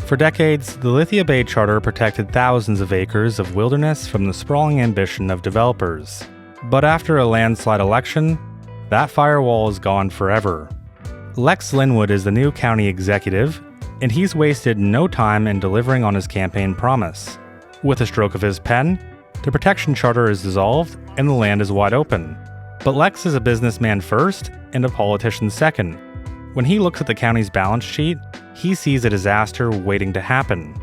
For decades, the Lithia Bay Charter protected thousands of acres of wilderness from the sprawling ambition of developers. But after a landslide election, that firewall is gone forever. Lex Linwood is the new county executive, and he's wasted no time in delivering on his campaign promise. With a stroke of his pen, the protection charter is dissolved and the land is wide open. But Lex is a businessman first and a politician second. When he looks at the county's balance sheet, he sees a disaster waiting to happen.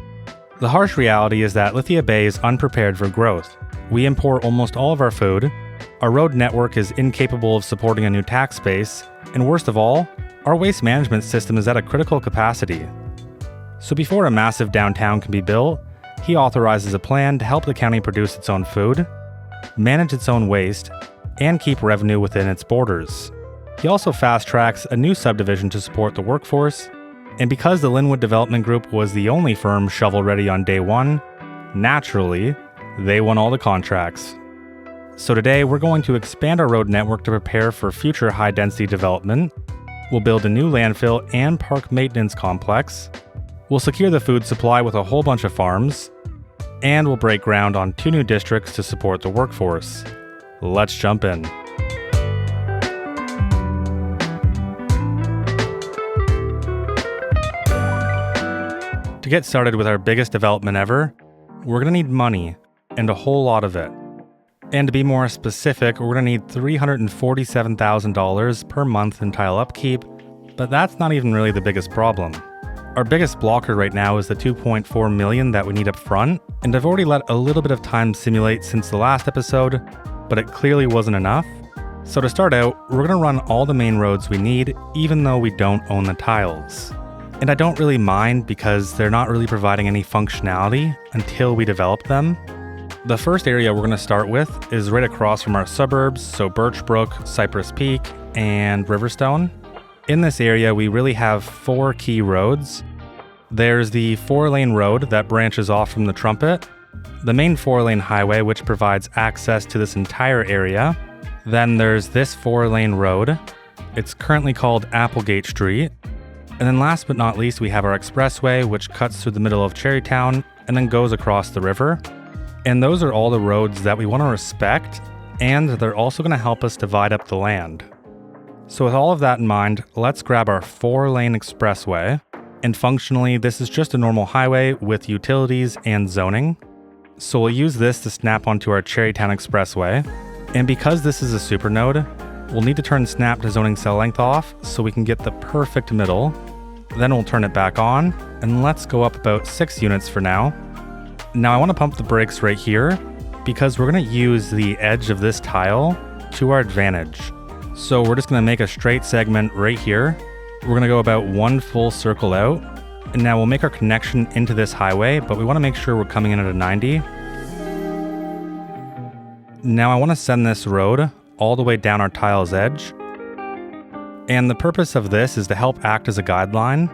The harsh reality is that Lithia Bay is unprepared for growth. We import almost all of our food, our road network is incapable of supporting a new tax base, and worst of all, our waste management system is at a critical capacity. So before a massive downtown can be built, he authorizes a plan to help the county produce its own food, manage its own waste, and keep revenue within its borders. He also fast-tracks a new subdivision to support the workforce, and because the Linwood Development Group was the only firm shovel-ready on day one, naturally, they won all the contracts. So today, we're going to expand our road network to prepare for future high-density development. We'll build a new landfill and park maintenance complex. We'll secure the food supply with a whole bunch of farms. And we'll break ground on 2 new districts to support the workforce. Let's jump in. To get started with our biggest development ever, we're going to need money, and a whole lot of it. And to be more specific, we're going to need $347,000 per month in tile upkeep, but that's not even really the biggest problem. Our biggest blocker right now is the $2.4 million that we need up front, and I've already let a little bit of time simulate since the last episode, but it clearly wasn't enough. So to start out, we're going to run all the main roads we need, even though we don't own the tiles. And I don't really mind because they're not really providing any functionality until we develop them. The first area we're going to start with is right across from our suburbs, so Birchbrook, Cypress Peak, and Riverstone. In this area, we really have 4 key roads. There's the 4-lane road that branches off from the Trumpet, the main 4-lane highway which provides access to this entire area. Then there's this 4-lane road. It's currently called Applegate Street. And then last but not least, we have our Expressway, which cuts through the middle of Cherrytown and then goes across the river. And those are all the roads that we want to respect, and they're also going to help us divide up the land. So with all of that in mind, let's grab our 4-lane Expressway. And functionally, this is just a normal highway with utilities and zoning. So we'll use this to snap onto our Cherrytown Expressway. And because this is a super node, we'll need to turn snap to zoning cell length off so we can get the perfect middle. Then we'll turn it back on, and let's go up about 6 units for now. Now I want to pump the brakes right here because we're going to use the edge of this tile to our advantage. So we're just going to make a straight segment right here. We're going to go about 1 full circle out. And now we'll make our connection into this highway, but we want to make sure we're coming in at a 90. Now I want to send this road all the way down our tile's edge. And the purpose of this is to help act as a guideline.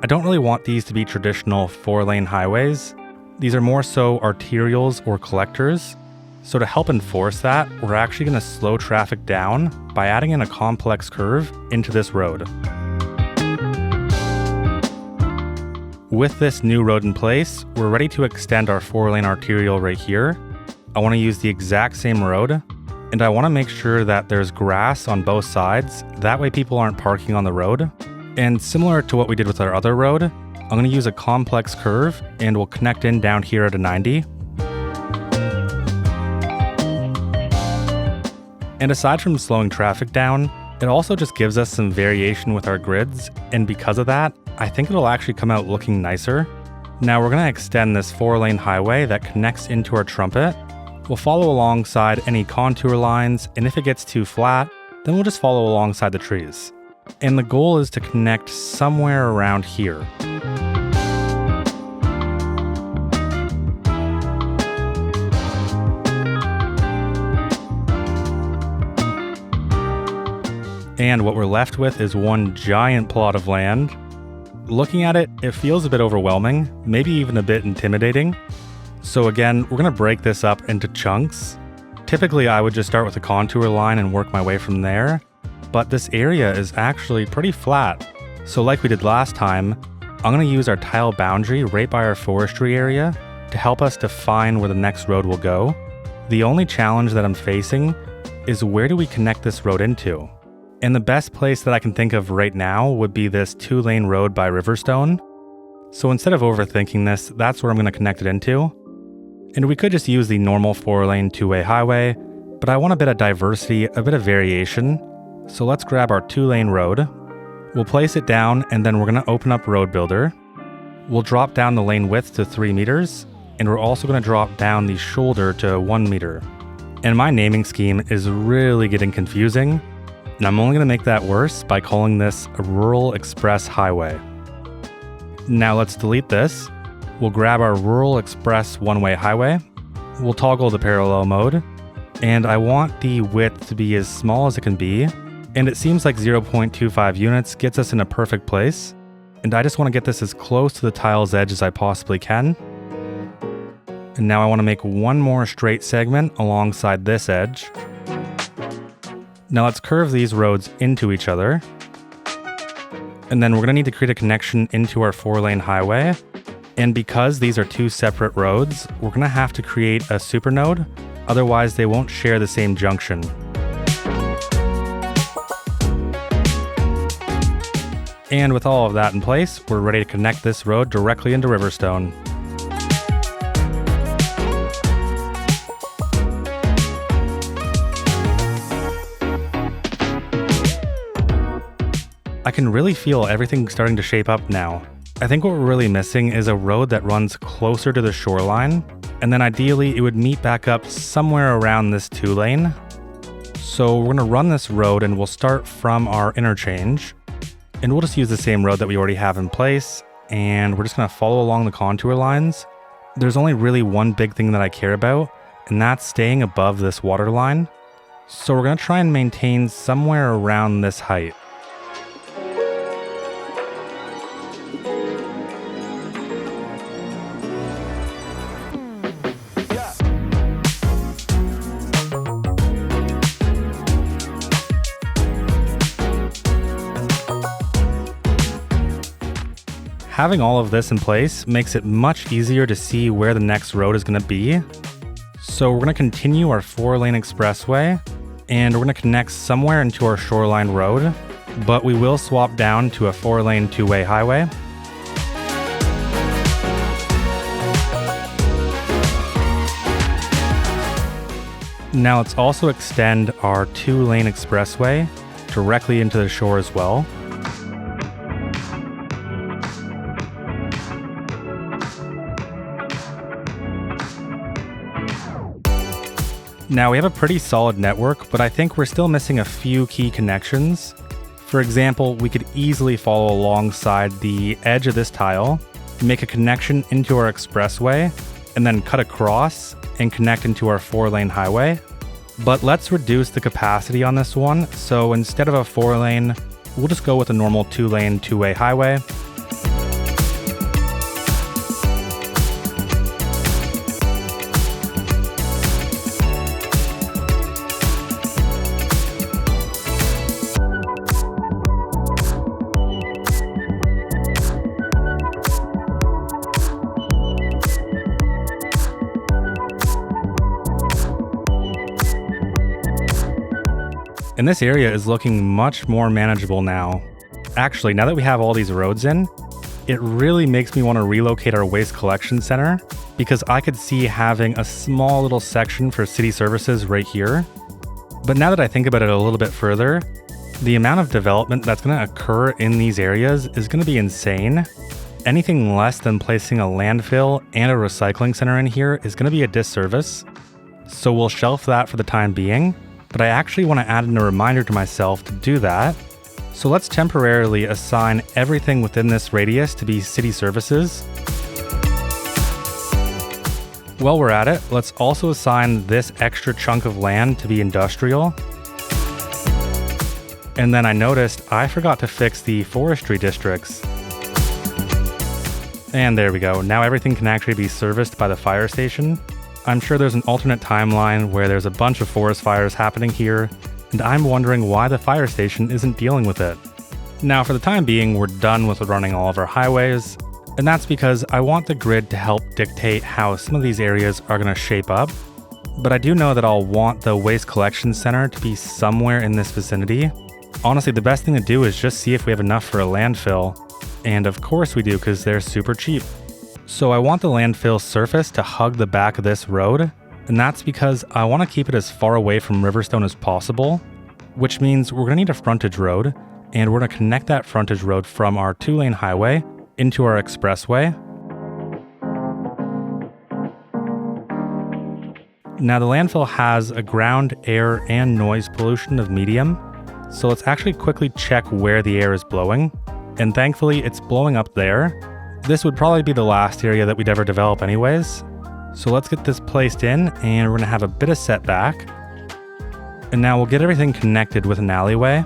I don't really want these to be traditional 4-lane highways. These are more so arterials or collectors. So to help enforce that, we're actually going to slow traffic down by adding in a complex curve into this road. With this new road in place, we're ready to extend our 4-lane arterial right here. I want to use the exact same road, and I want to make sure that there's grass on both sides. That way people aren't parking on the road. And similar to what we did with our other road, I'm going to use a complex curve and we'll connect in down here at a 90. And aside from slowing traffic down, it also just gives us some variation with our grids, and because of that, I think it'll actually come out looking nicer. Now we're going to extend this 4-lane highway that connects into our Trumpet. We'll follow alongside any contour lines, and if it gets too flat, then we'll just follow alongside the trees. And the goal is to connect somewhere around here. And what we're left with is one giant plot of land. Looking at it, it feels a bit overwhelming, maybe even a bit intimidating. So again, we're going to break this up into chunks. Typically, I would just start with a contour line and work my way from there, but this area is actually pretty flat. So like we did last time, I'm going to use our tile boundary right by our forestry area to help us define where the next road will go. The only challenge that I'm facing is where do we connect this road into? And the best place that I can think of right now would be this 2-lane road by Riverstone. So instead of overthinking this, that's where I'm going to connect it into. And we could just use the normal 4-lane 2-way highway, but I want a bit of diversity, a bit of variation. So let's grab our 2-lane road. We'll place it down, and then we're going to open up Road Builder. We'll drop down the lane width to 3 meters, and we're also going to drop down the shoulder to 1 meter. And my naming scheme is really getting confusing, and I'm only going to make that worse by calling this a Rural Express Highway. Now let's delete this. We'll grab our Rural Express 1-way highway. We'll toggle the parallel mode, and I want the width to be as small as it can be, and it seems like 0.25 units gets us in a perfect place, and I just want to get this as close to the tile's edge as I possibly can. And now I want to make one more straight segment alongside this edge. Now let's curve these roads into each other. And then we're going to need to create a connection into our 4-lane highway. And because these are 2 separate roads, we're going to have to create a supernode, otherwise they won't share the same junction. And with all of that in place, we're ready to connect this road directly into Riverstone. I can really feel everything starting to shape up now. I think what we're really missing is a road that runs closer to the shoreline, and then ideally it would meet back up somewhere around this 2-lane. So we're going to run this road, and we'll start from our interchange, and we'll just use the same road that we already have in place, and we're just going to follow along the contour lines. There's only really one big thing that I care about, and that's staying above this water line. So we're going to try and maintain somewhere around this height. Having all of this in place makes it much easier to see where the next road is going to be. So we're going to continue our 4-lane expressway, and we're going to connect somewhere into our shoreline road, but we will swap down to a 4-lane 2-way highway. Now let's also extend our 2-lane expressway directly into the shore as well. Now we have a pretty solid network, but I think we're still missing a few key connections. For example, we could easily follow alongside the edge of this tile, make a connection into our expressway, and then cut across and connect into our 4-lane highway. But let's reduce the capacity on this one, so instead of a 4-lane, we'll just go with a normal 2-lane 2-way highway. And this area is looking much more manageable now. Actually, now that we have all these roads in, it really makes me want to relocate our waste collection center, because I could see having a small little section for city services right here. But now that I think about it a little bit further, the amount of development that's going to occur in these areas is going to be insane. Anything less than placing a landfill and a recycling center in here is going to be a disservice. So we'll shelf that for the time being. But I actually want to add in a reminder to myself to do that. So let's temporarily assign everything within this radius to be city services. While we're at it, let's also assign this extra chunk of land to be industrial. And then I noticed I forgot to fix the forestry districts. And there we go. Now everything can actually be serviced by the fire station. I'm sure there's an alternate timeline where there's a bunch of forest fires happening here, and I'm wondering why the fire station isn't dealing with it. Now for the time being, we're done with running all of our highways, and that's because I want the grid to help dictate how some of these areas are going to shape up. But I do know that I'll want the waste collection center to be somewhere in this vicinity. Honestly, the best thing to do is just see if we have enough for a landfill. And of course we do, because they're super cheap. So I want the landfill surface to hug the back of this road. And that's because I want to keep it as far away from Riverstone as possible. Which means we're going to need a frontage road. And we're going to connect that frontage road from our 2-lane highway into our expressway. Now the landfill has a ground, air, and noise pollution of medium, so let's actually quickly check where the air is blowing, and thankfully it's blowing up there. This would probably be the last area that we'd ever develop anyways, so let's get this placed in, and we're going to have a bit of setback. And now we'll get everything connected with an alleyway.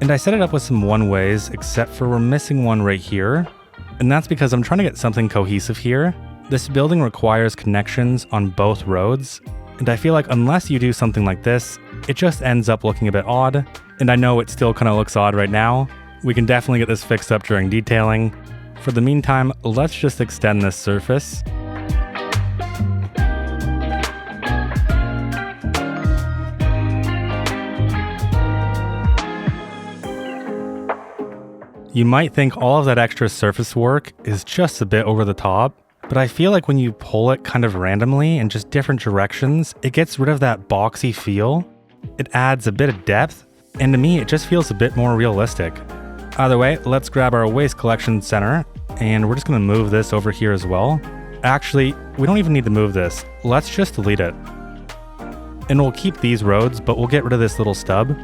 And I set it up with some one-ways, except for we're missing one right here. And that's because I'm trying to get something cohesive here. This building requires connections on both roads. And I feel like unless you do something like this, it just ends up looking a bit odd. And I know it still kind of looks odd right now. We can definitely get this fixed up during detailing. For the meantime, let's just extend this surface. You might think all of that extra surface work is just a bit over the top, but I feel like when you pull it kind of randomly in just different directions, it gets rid of that boxy feel. It adds a bit of depth, and to me, it just feels a bit more realistic. Either way, let's grab our waste collection center, and we're just going to move this over here as well. Actually, we don't even need to move this. Let's just delete it. And we'll keep these roads, but we'll get rid of this little stub.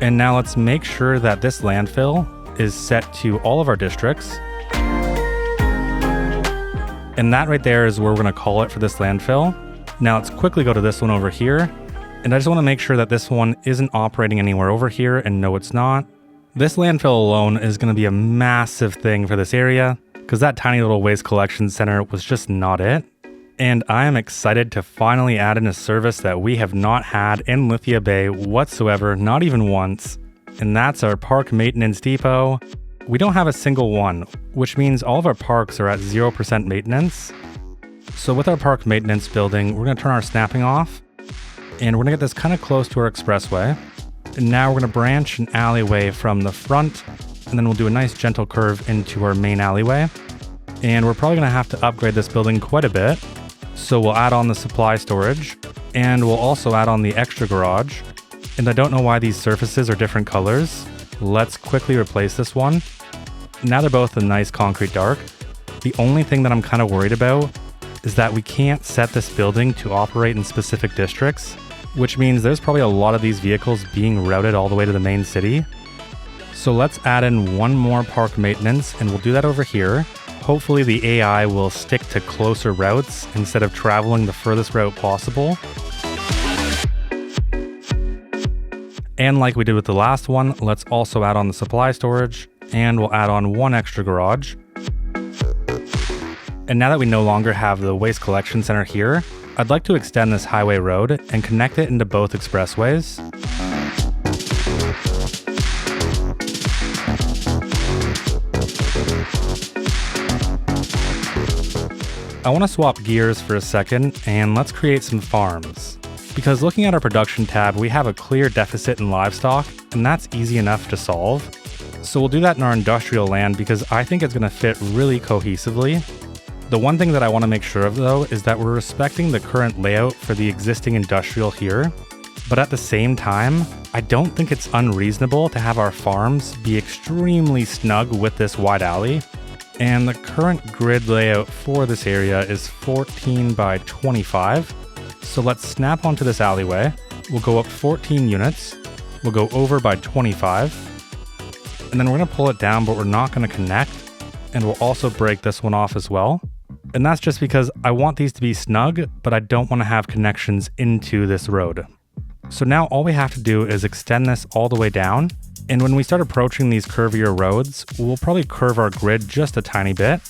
And now let's make sure that this landfill is set to all of our districts. And that right there is where we're going to call it for this landfill. Now let's quickly go to this one over here. And I just want to make sure that this one isn't operating anywhere over here, and no, it's not. This landfill alone is going to be a massive thing for this area, because that tiny little waste collection center was just not it. And I am excited to finally add in a service that we have not had in Lithia Bay whatsoever, not even once. And that's our park maintenance depot. We don't have a single one, which means all of our parks are at 0% maintenance. So with our park maintenance building, we're going to turn our snapping off, and we're going to get this kind of close to our expressway. And now we're going to branch an alleyway from the front, and then we'll do a nice gentle curve into our main alleyway. And we're probably going to have to upgrade this building quite a bit. So we'll add on the supply storage, and we'll also add on the extra garage. And I don't know why these surfaces are different colors. Let's quickly replace this one. Now they're both a nice concrete dark. The only thing that I'm kind of worried about is that we can't set this building to operate in specific districts, which means there's probably a lot of these vehicles being routed all the way to the main city. So let's add in one more park maintenance, and we'll do that over here. Hopefully the AI will stick to closer routes instead of traveling the furthest route possible. And like we did with the last one, let's also add on the supply storage, and we'll add on one extra garage. And now that we no longer have the waste collection center here, I'd like to extend this highway road and connect it into both expressways. I want to swap gears for a second, and let's create some farms. Because looking at our production tab, we have a clear deficit in livestock, and that's easy enough to solve. So we'll do that in our industrial land because I think it's going to fit really cohesively. The one thing that I want to make sure of though is that we're respecting the current layout for the existing industrial here. But at the same time, I don't think it's unreasonable to have our farms be extremely snug with this wide alley. And the current grid layout for this area is 14 by 25. So let's snap onto this alleyway. We'll go up 14 units. We'll go over by 25. And then we're going to pull it down, but we're not going to connect. And we'll also break this one off as well. And that's just because I want these to be snug, but I don't want to have connections into this road. So now all we have to do is extend this all the way down. And when we start approaching these curvier roads, we'll probably curve our grid just a tiny bit.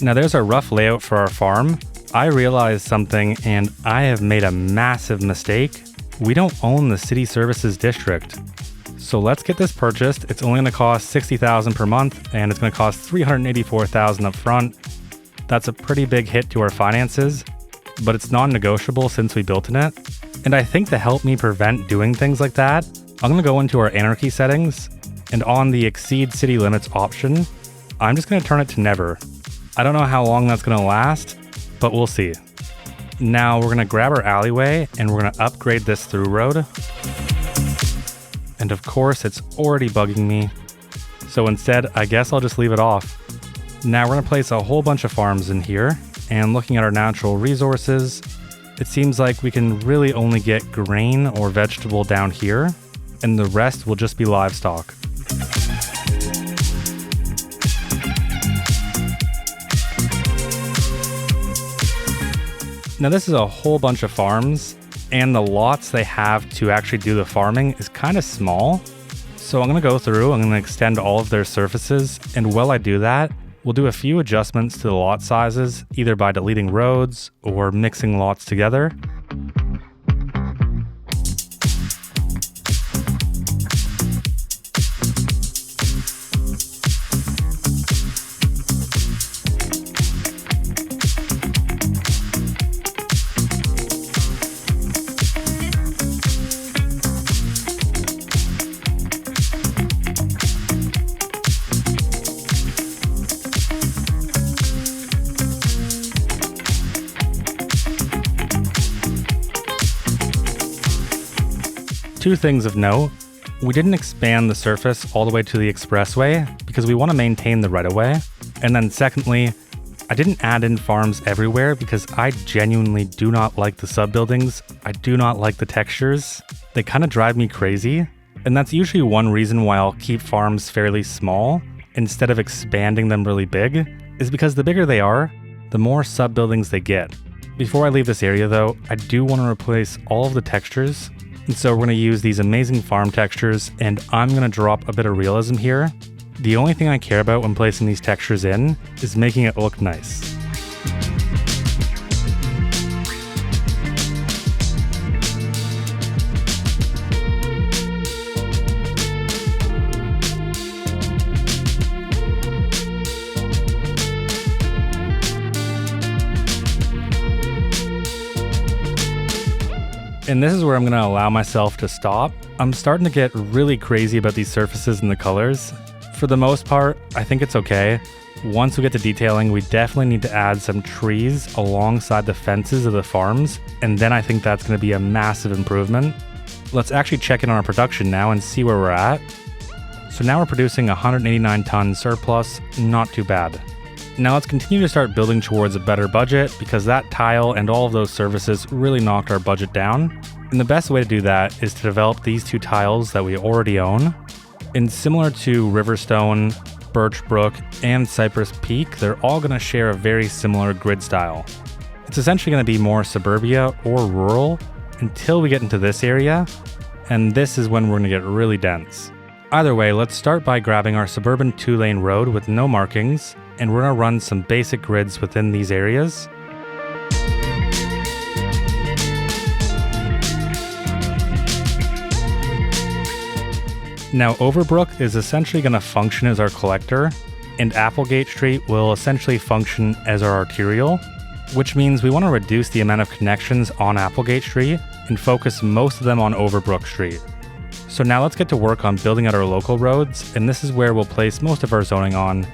Now there's our rough layout for our farm. I realized something and I have made a massive mistake. We don't own the city services district. So let's get this purchased. It's only gonna cost $60,000 per month and it's gonna cost $384,000 up front. That's a pretty big hit to our finances, but it's non-negotiable since we built in it. And I think to help me prevent doing things like that, I'm gonna go into our anarchy settings and on the exceed city limits option, I'm just gonna turn it to never. I don't know how long that's gonna last, but we'll see. Now we're gonna grab our alleyway and we're gonna upgrade this through road. And of course it's already bugging me. So instead, I guess I'll just leave it off. Now we're gonna place a whole bunch of farms in here, and looking at our natural resources, it seems like we can really only get grain or vegetable down here, and the rest will just be livestock. Now this is a whole bunch of farms, and the lots they have to actually do the farming is kind of small. So I'm gonna go through, I'm gonna extend all of their surfaces, and while I do that, we'll do a few adjustments to the lot sizes, either by deleting roads or mixing lots together. Two things of note. We didn't expand the surface all the way to the expressway because we want to maintain the right-of-way. And then secondly, I didn't add in farms everywhere because I genuinely do not like the sub-buildings. I do not like the textures. They kind of drive me crazy. And that's usually one reason why I'll keep farms fairly small instead of expanding them really big, is because the bigger they are, the more sub-buildings they get. Before I leave this area though, I do want to replace all of the textures. And so we're going to use these amazing farm textures, and I'm going to drop a bit of realism here. The only thing I care about when placing these textures in is making it look nice. And this is where I'm going to allow myself to stop. I'm starting to get really crazy about these surfaces and the colors. For the most part, I think it's okay. Once we get to detailing, we definitely need to add some trees alongside the fences of the farms, and then I think that's going to be a massive improvement. Let's actually check in on our production now and see where we're at. So now we're producing 189 tons surplus, not too bad. Now let's continue to start building towards a better budget, because that tile and all of those services really knocked our budget down. And the best way to do that is to develop these two tiles that we already own. And similar to Riverstone, Birchbrook, and Cypress Peak, they're all going to share a very similar grid style. It's essentially going to be more suburbia or rural until we get into this area, and this is when we're going to get really dense. Either way, let's start by grabbing our Suburban 2-lane road with no markings, and we're going to run some basic grids within these areas. Now Overbrook is essentially going to function as our collector, and Applegate Street will essentially function as our arterial, which means we want to reduce the amount of connections on Applegate Street and focus most of them on Overbrook Street. So now let's get to work on building out our local roads, and this is where we'll place most of our zoning on.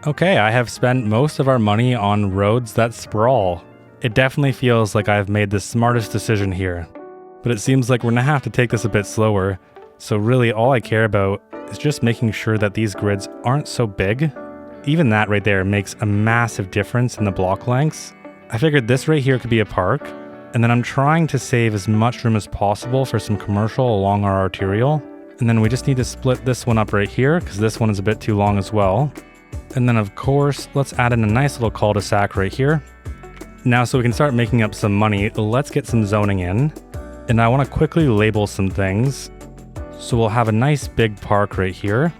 Okay, I have spent most of our money on roads that sprawl. It definitely feels like I've made the smartest decision here, but it seems like we're gonna have to take this a bit slower. So really all I care about is just making sure that these grids aren't so big. Even that right there makes a massive difference in the block lengths. I figured this right here could be a park, and then I'm trying to save as much room as possible for some commercial along our arterial. And then we just need to split this one up right here, because this one is a bit too long as well. And then of course, let's add in a nice little cul-de-sac right here. Now, so we can start making up some money, let's get some zoning in. And I want to quickly label some things. So we'll have a nice big park right here.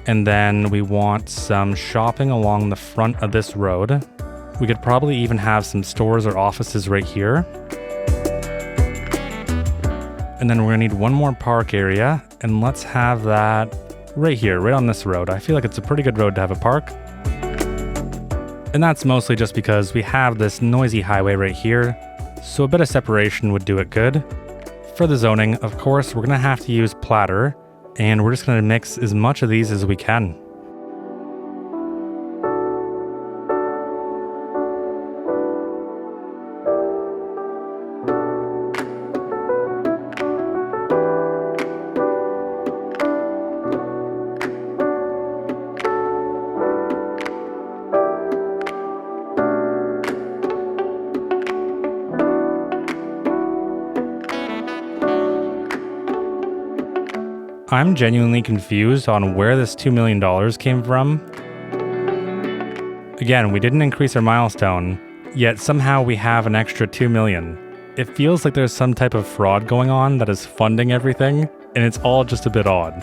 And then we want some shopping along the front of this road. We could probably even have some stores or offices right here. And then we're gonna need one more park area, and let's have that right here, right on this road. I feel like it's a pretty good road to have a park. And that's mostly just because we have this noisy highway right here, so a bit of separation would do it good. For the zoning, of course, we're gonna have to use platter, and we're just gonna mix as much of these as we can. I'm genuinely confused on where this $2 million came from. Again, we didn't increase our milestone, yet somehow we have an extra $2 million. It feels like there's some type of fraud going on that is funding everything, and it's all just a bit odd.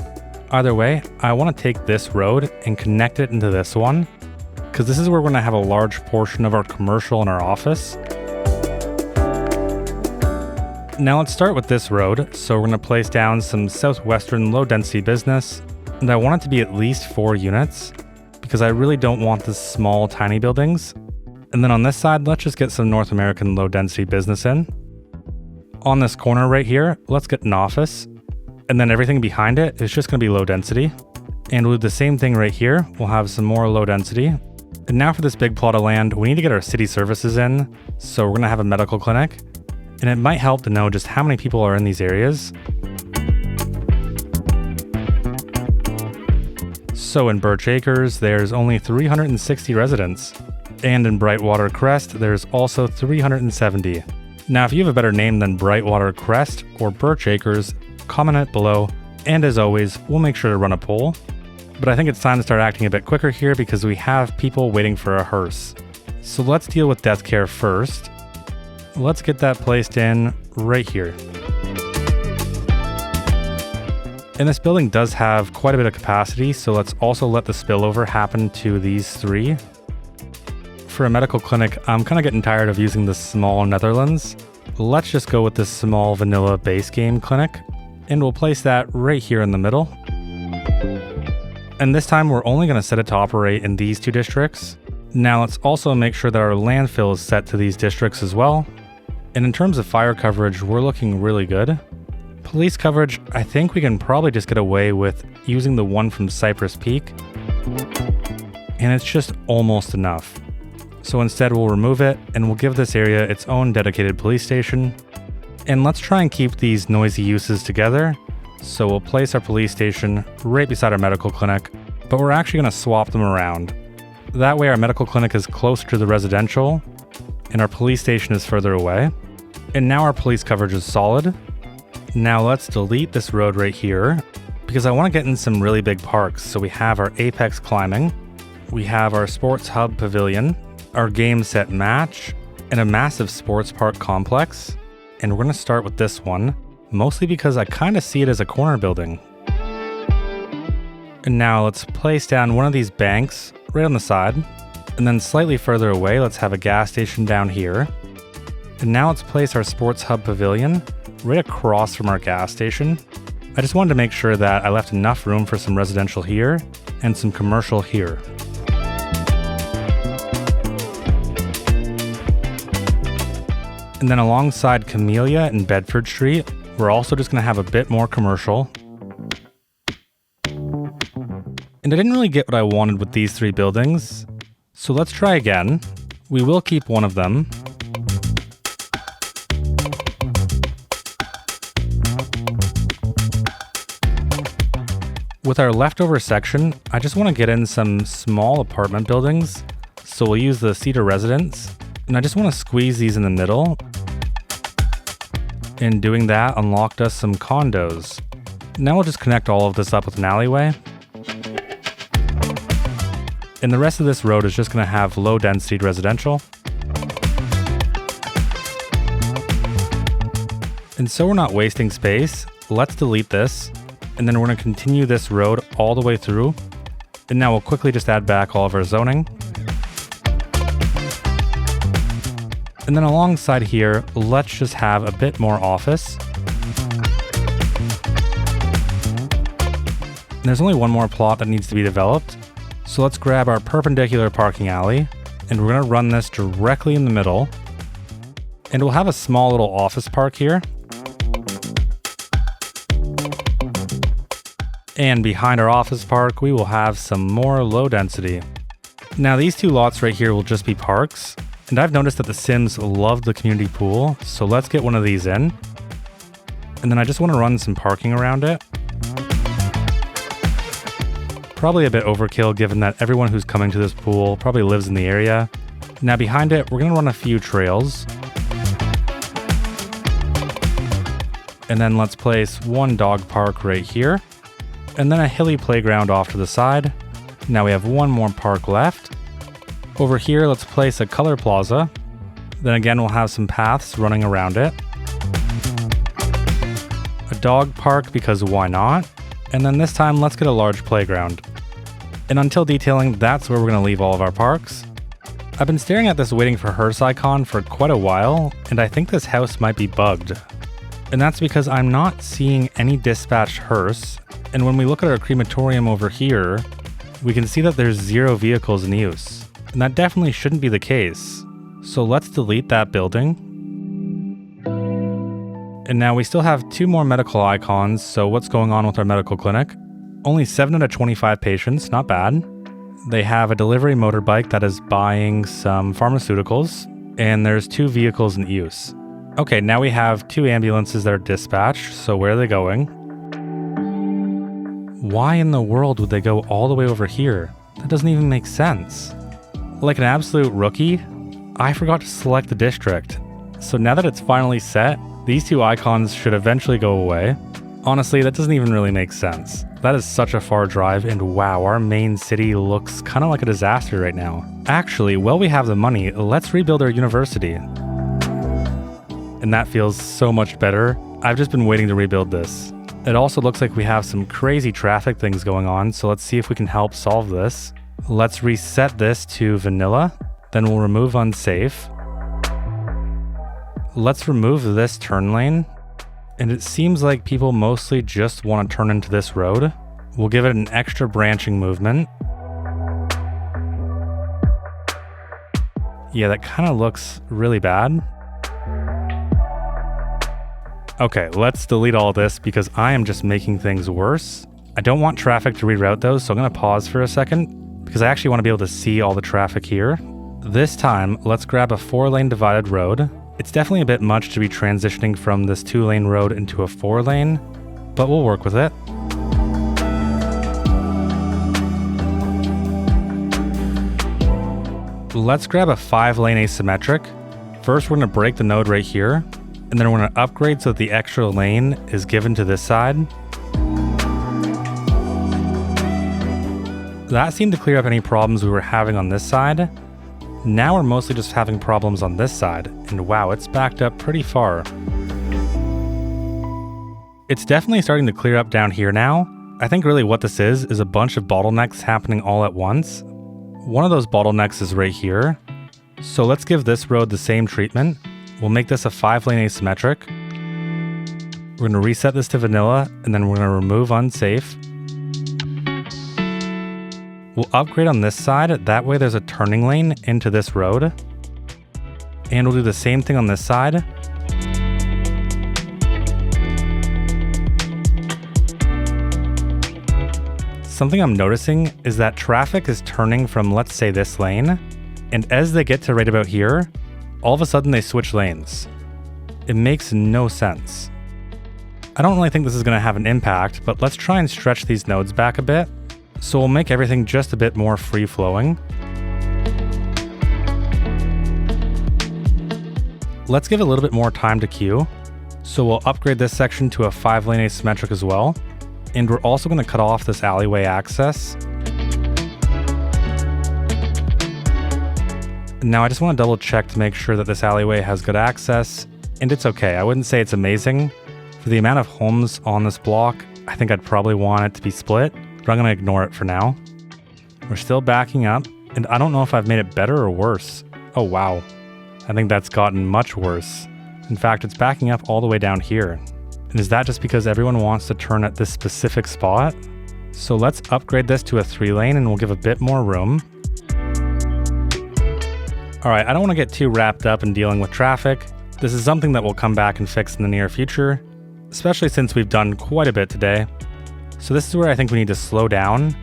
Either way, I want to take this road and connect it into this one, because this is where we're going to have a large portion of our commercial and our office. Now let's start with this road. So we're going to place down some southwestern low density business, and I want it to be at least 4 units because I really don't want the small tiny buildings. And then on this side, let's just get some North American low density business in. On this corner right here, let's get an office, and then everything behind it is just going to be low density. And we'll do the same thing right here. We'll have some more low density. And now for this big plot of land, we need to get our city services in. So we're going to have a medical clinic. And it might help to know just how many people are in these areas. So in Birch Acres, there's only 360 residents. And in Brightwater Crest, there's also 370. Now, if you have a better name than Brightwater Crest or Birch Acres, comment it below. And as always, we'll make sure to run a poll. But I think it's time to start acting a bit quicker here because we have people waiting for a hearse. So let's deal with death care first. Let's get that placed in right here. And this building does have quite a bit of capacity, so let's also let the spillover happen to these 3. For a medical clinic, I'm kind of getting tired of using the small Netherlands. Let's just go with this small vanilla base game clinic, and we'll place that right here in the middle. And this time we're only going to set it to operate in these 2 districts. Now let's also make sure that our landfill is set to these districts as well. And in terms of fire coverage, we're looking really good. Police coverage, I think we can probably just get away with using the one from Cypress Peak. And it's just almost enough. So instead we'll remove it and we'll give this area its own dedicated police station. And let's try and keep these noisy uses together. So we'll place our police station right beside our medical clinic, but we're actually going to swap them around. That way our medical clinic is closer to the residential and our police station is further away. And now our police coverage is solid. Now let's delete this road right here because I want to get in some really big parks. So we have our Apex climbing, we have our sports hub pavilion, our game set match, and a massive sports park complex. And we're going to start with this one, mostly because I kind of see it as a corner building. And now let's place down one of these banks right on the side. And then slightly further away, let's have a gas station down here. And now let's place our sports hub pavilion right across from our gas station. I just wanted to make sure that I left enough room for some residential here and some commercial here. And then alongside Camellia and Bedford Street, we're also just going to have a bit more commercial. And I didn't really get what I wanted with these 3 buildings. So let's try again. We will keep one of them. With our leftover section, I just want to get in some small apartment buildings. So we'll use the Cedar Residence. And I just want to squeeze these in the middle. And doing that unlocked us some condos. Now we'll just connect all of this up with an alleyway. And the rest of this road is just going to have low density residential. And so we're not wasting space, let's delete this, and then we're going to continue this road all the way through. And now we'll quickly just add back all of our zoning. And then alongside here, let's just have a bit more office. And there's only one more plot that needs to be developed. So let's grab our perpendicular parking alley, and we're going to run this directly in the middle. And we'll have a small little office park here. And behind our office park, we will have some more low density. Now these two lots right here will just be parks. And I've noticed that the Sims love the community pool, so let's get one of these in. And then I just want to run some parking around it. Probably a bit overkill given that everyone who's coming to this pool probably lives in the area. Now behind it, we're going to run a few trails. And then let's place one dog park right here. And then a hilly playground off to the side. Now we have one more park left. Over here, let's place a color plaza. Then again, we'll have some paths running around it. A dog park because why not? And then this time, let's get a large playground. And until detailing, that's where we're going to leave all of our parks. I've been staring at this waiting for hearse icon for quite a while, and I think this house might be bugged. And that's because I'm not seeing any dispatched hearse. And when we look at our crematorium over here, we can see that there's 0 vehicles in use. And that definitely shouldn't be the case. So let's delete that building. And now we still have 2 more medical icons, so what's going on with our medical clinic? Only 7 out of 25 patients, not bad. They have a delivery motorbike that is buying some pharmaceuticals, and there's 2 vehicles in use. Okay, now we have 2 ambulances that are dispatched, so where are they going? Why in the world would they go all the way over here? That doesn't even make sense. Like an absolute rookie, I forgot to select the district. So now that it's finally set, these 2 icons should eventually go away. Honestly, that doesn't even really make sense. That is such a far drive, and wow, our main city looks kind of like a disaster right now. Actually, while we have the money, let's rebuild our university. And that feels so much better. I've just been waiting to rebuild this. It also looks like we have some crazy traffic things going on, so let's see if we can help solve this. Let's reset this to vanilla, then we'll remove unsafe. Let's remove this turn lane, and it seems like people mostly just want to turn into this road. We'll give it an extra branching movement. Yeah, that kind of looks really bad. Okay, let's delete all this because I am just making things worse. I don't want traffic to reroute those, so I'm going to pause for a second because I actually want to be able to see all the traffic here. This time, let's grab a 4-lane divided road. It's definitely a bit much to be transitioning from this 2-lane road into a 4-lane, but we'll work with it. Let's grab a 5-lane asymmetric. First, we're going to break the node right here, and then we're going to upgrade so that the extra lane is given to this side. That seemed to clear up any problems we were having on this side. Now we're mostly just having problems on this side, and wow, it's backed up pretty far. It's definitely starting to clear up down here now. I think really what this is a bunch of bottlenecks happening all at once. One of those bottlenecks is right here. So let's give this road the same treatment. We'll make this a 5-lane asymmetric. We're going to reset this to vanilla, and then we're going to remove unsafe. We'll upgrade on this side, that way there's a turning lane into this road. And we'll do the same thing on this side. Something I'm noticing is that traffic is turning from, let's say, this lane, and as they get to right about here, all of a sudden they switch lanes. It makes no sense. I don't really think this is going to have an impact, but let's try and stretch these nodes back a bit. So we'll make everything just a bit more free-flowing. Let's give it a little bit more time to queue. So we'll upgrade this section to a 5-lane asymmetric as well. And we're also going to cut off this alleyway access. Now I just want to double check to make sure that this alleyway has good access, and it's okay. I wouldn't say it's amazing. For the amount of homes on this block, I think I'd probably want it to be split, but I'm going to ignore it for now. We're still backing up, and I don't know if I've made it better or worse. Oh wow, I think that's gotten much worse. In fact, it's backing up all the way down here. And is that just because everyone wants to turn at this specific spot? So let's upgrade this to a 3-lane and we'll give a bit more room. Alright, I don't want to get too wrapped up in dealing with traffic. This is something that we'll come back and fix in the near future, especially since we've done quite a bit today. So this is where I think we need to slow down,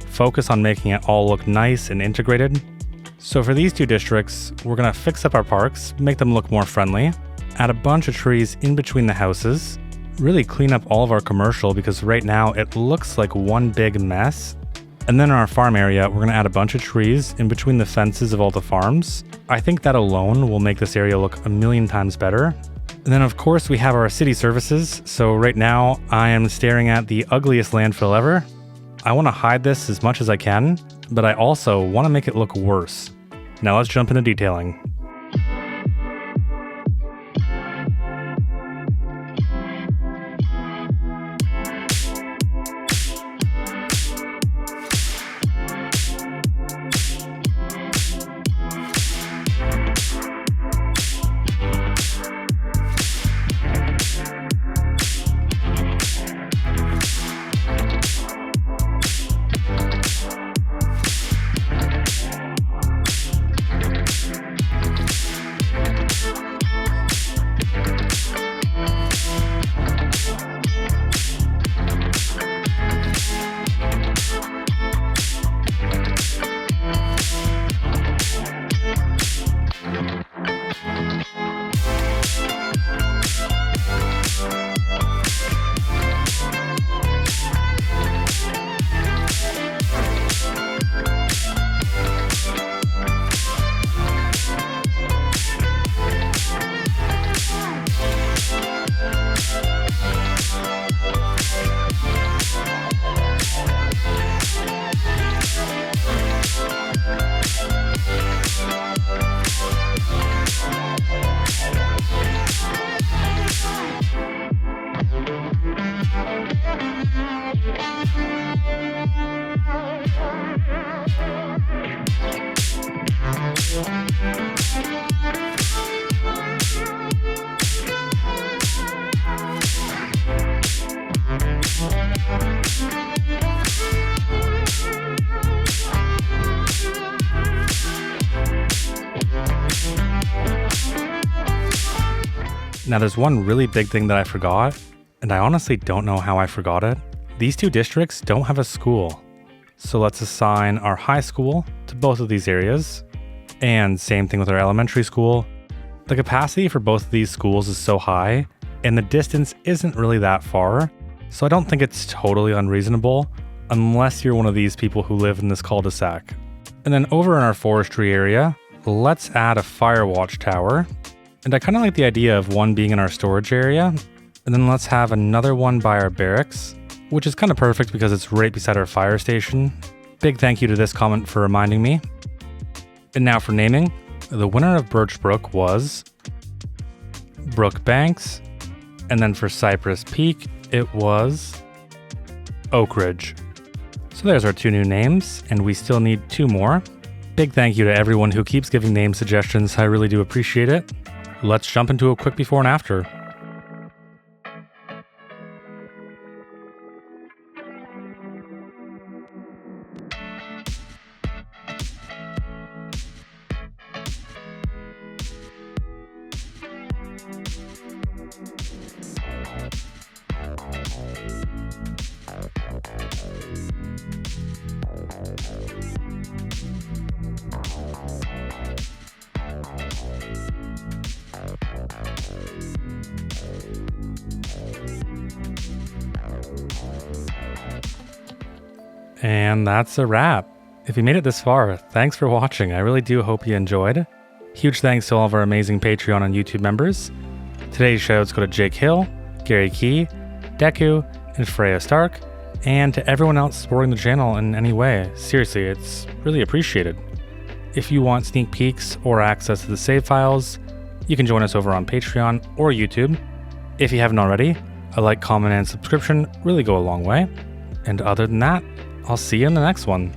focus on making it all look nice and integrated. So for these two districts, we're going to fix up our parks, make them look more friendly, add a bunch of trees in between the houses, really clean up all of our commercial because right now it looks like one big mess. And then in our farm area, we're going to add a bunch of trees in between the fences of all the farms. I think that alone will make this area look a million times better. And then of course we have our city services. So right now I am staring at the ugliest landfill ever. I want to hide this as much as I can, but I also want to make it look worse. Now let's jump into detailing. Now there's one really big thing that I forgot, and I honestly don't know how I forgot it. These two districts don't have a school. So let's assign our high school to both of these areas. And same thing with our elementary school. The capacity for both of these schools is so high, and the distance isn't really that far. So I don't think it's totally unreasonable, unless you're one of these people who live in this cul-de-sac. And then over in our forestry area, let's add a fire watch tower. And I kind of like the idea of one being in our storage area, and then let's have another one by our barracks, which is kind of perfect because it's right beside our fire station. Big thank you to this comment for reminding me. And now for naming, the winner of Birchbrook was Brookbanks, and then for Cypress Peak, it was Oak Ridge. So there's our two new names, and we still need two more. Big thank you to everyone who keeps giving name suggestions, I really do appreciate it. Let's jump into a quick before and after. And that's a wrap. If you made it this far, thanks for watching. I really do hope you enjoyed. Huge thanks to all of our amazing Patreon and YouTube members. Today's shoutouts go to Jake Hill, Gary Key, Deku, and Freya Stark, and to everyone else supporting the channel in any way. Seriously, it's really appreciated. If you want sneak peeks or access to the save files, you can join us over on Patreon or YouTube. If you haven't already, a like, comment, and subscription really go a long way. And other than that, I'll see you in the next one.